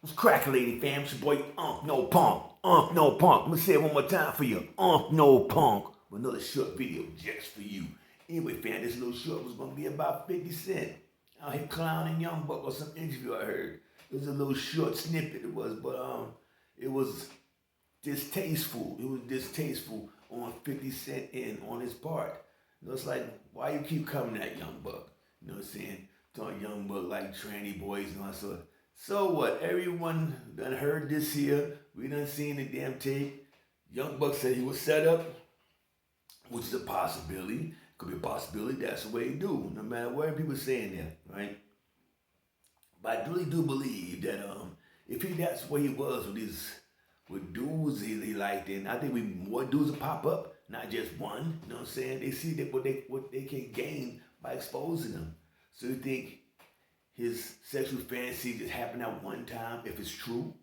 What's cracking, lady fam? It's your boy Unk No Punk. Unk No Punk. I'm gonna say it one more time for you. Unk No Punk. With another short video just for you. Anyway, fam, this little short was gonna be about 50 Cent. Out here clowning Young Buck or some interview I heard. It was a little short snippet it was, but it was distasteful. It was distasteful on 50 Cent and on his part. You know, it's like, why you keep coming at Young Buck? You know what I'm saying? Talking Young Buck like tranny boys and all that sort. So what? Everyone done heard this here. We done seen the damn tape. Young Buck said he was set up, which is a possibility. Could be a possibility. That's the way he do. No matter what people saying that, right? But I really do believe that if he that's where he was with these with dudes he liked, then I think we more dudes will pop up, not just one. You know what I'm saying? They see that what they can gain by exposing them. So you think his sexual fantasy just happened at one time, if it's true?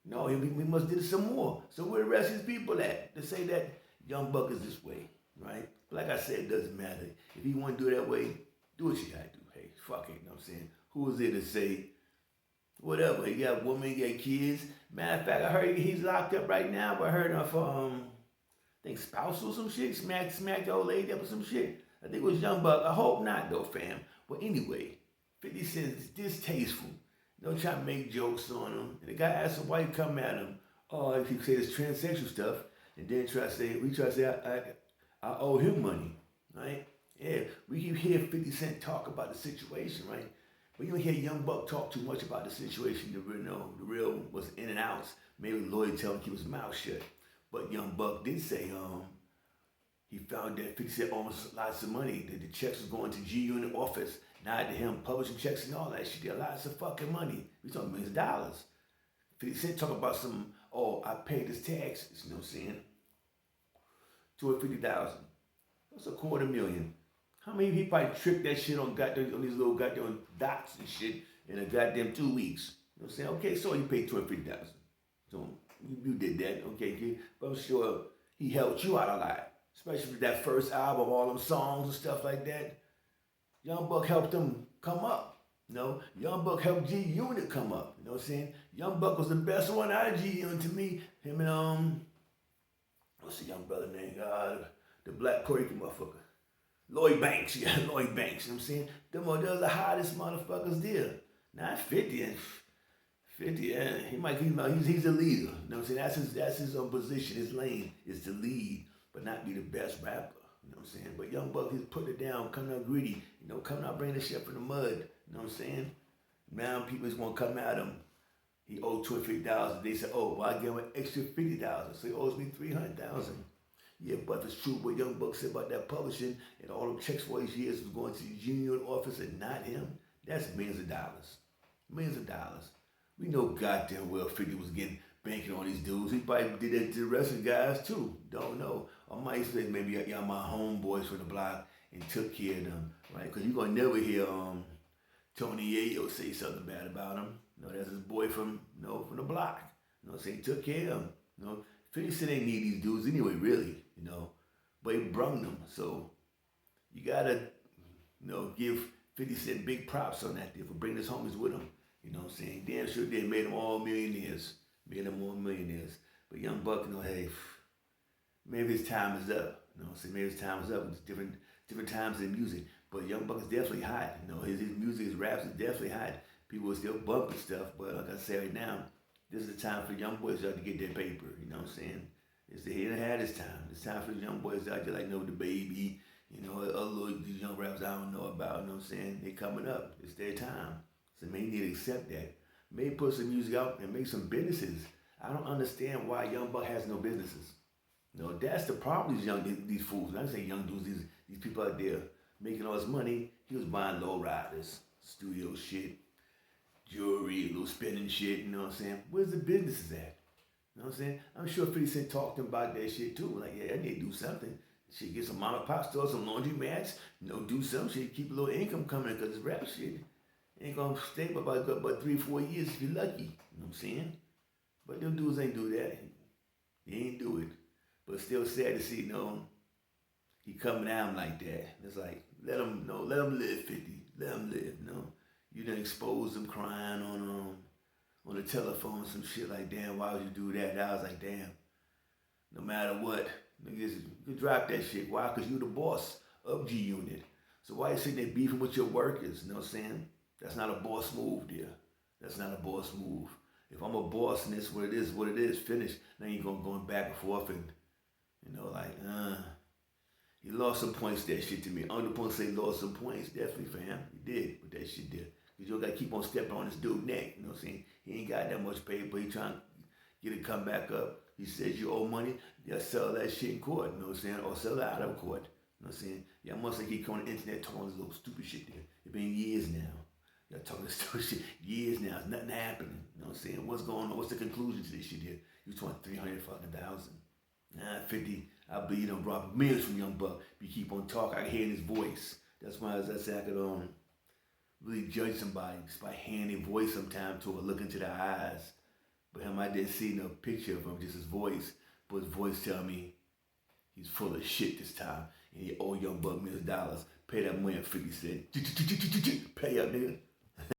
No, we must do some more. So where the rest of his people at to say that Young Buck is this way, right? Like I said, it doesn't matter. If you want to do it that way, do what you gotta do. Hey, fuck it, you know what I'm saying? Who is there to say whatever? He got women, he got kids. Matter of fact, I heard he's locked up right now, but I heard him for I think spousal some shit, smacked the old lady up or some shit. I think it was Young Buck. I hope not though, fam. But anyway, 50 Cent is distasteful. Don't try to make jokes on him. And the guy asked him why he come at him. Oh, if he say this transsexual stuff, and then we try to say I owe him money, right? Yeah, we keep hearing 50 Cent talk about the situation, right? But you don't hear Young Buck talk too much about the situation. The real was in and outs. Maybe Lloyd tell him to keep his mouth shut. But Young Buck did say he found that 50 Cent almost lots of money. That the checks was going to G Unit office, not to him publishing checks and all that shit. There lots of fucking money. We talking millions of dollars. 50 Cent talking about some, oh, I paid this taxes, you know what I'm saying? 250,000. That's a quarter million. How many people probably tricked that shit on these little goddamn dots and shit in a goddamn 2 weeks? You know what I'm saying? Okay, so you paid 250,000. So you did that, okay, kid. But I'm sure he helped you out a lot. Especially with that first album, all them songs and stuff like that. Young Buck helped them come up. You know, Young Buck helped G Unit come up. You know what I'm saying? Young Buck was the best one out of G Unit to me. Him and what's the young brother name? The black Puerto Rican motherfucker. Lloyd Banks, yeah, Lloyd Banks, you know what I'm saying? Them are the hottest motherfuckers there. Not 50 and 50, yeah, he's a leader. You know what I'm saying? That's his position, his lane is to lead, but not be the best rapper. You know what I'm saying? But Young Buck, he's putting it down, coming out gritty, coming out bringing the shit from the mud. You know what I'm saying? Now people just want to come at him. He owed $250,000. They said, oh, well, I give him an extra $50,000, so he owes me $300,000. Yeah, but it's true what Young Buck said about that publishing and all the checks for his years was going to the junior office and not him. That's millions of dollars. Millions of dollars. We know goddamn well 50 was getting banking on these dudes. He probably did that to the rest of the guys too. Don't know. I might say maybe y'all my homeboys from the block and took care of them, right? Because you're gonna never hear Tony Yayo say something bad about him. That's his boy from from the block. Say he took care of him. 50 Cent ain't need these dudes anyway, really. But he brung them. So you gotta give 50 Cent big props on that deal for bringing his homies with him. You know what I'm saying? Damn sure they made them all millionaires. Made them all millionaires. But Young Buck, hey, maybe his time is up. You know what I'm saying? Maybe his time is up. It's different times in music. But Young Buck is definitely hot. His music, his raps is definitely hot. People are still bumping stuff. But like I said right now, this is the time for young boys out to get their paper. You know what I'm saying? He done had his time. It's time for the young boys out there like the baby, other these young rappers I don't know about, you know what I'm saying? They coming up. It's their time. So they need to accept that. Maybe put some music out and make some businesses. I don't understand why Young Buck has no businesses. That's the problem with these fools. I don't say young dudes, these people out there making all this money. He was buying low riders, studio shit, jewelry, little spending shit, you know what I'm saying? Where's the businesses at? You know what I'm saying? I'm sure 50 Cent talked to him about that shit too. Like, yeah, I need to do something. Shit, get some mom and pop stores, some laundry mats, do some shit, keep a little income coming because this rap shit ain't gonna stay for about 3-4 years if you're lucky. You know what I'm saying? But them dudes ain't do that. They ain't do it. But it's still sad to see, he coming down like that. It's like, let him live, 50. Let him live, You done expose them crying on on the telephone, some shit like, damn, why would you do that? And I was like, damn, no matter what, niggas, you can drop that shit. Why? Because you the boss of G Unit. So why you sitting there beefing with your workers? You know what I'm saying? That's not a boss move, dear. That's not a boss move. If I'm a boss and this what it is, finish. Now you going back and forth and, he lost some points, that shit to me. On the point say he lost some points, definitely for him. He did with that shit there. Because you gotta keep on stepping on this dude's neck. You know what I'm saying? He ain't got that much paper. He trying to get it come back up. He says you owe money, you sell that shit in court, you know what I'm saying? Or sell it out of court. You know what I'm saying? Y'all must keep on the internet talking this little stupid shit there. It's been years now. Y'all talking this stupid shit years now. It's nothing happening. You know what I'm saying? What's going on? What's the conclusion to this shit here? You talking 300 fucking thousand. 50. I believe you done brought millions from Young Buck. If you keep on talking, I can hear in his voice. That's why as I said, I could really judge somebody just by hearing their voice sometimes to or look into their eyes. But him, I didn't see no picture of him, just his voice. But his voice tell me he's full of shit this time. And he owe Young Buck millions of dollars. Pay that money at 50 cents. Pay up, nigga.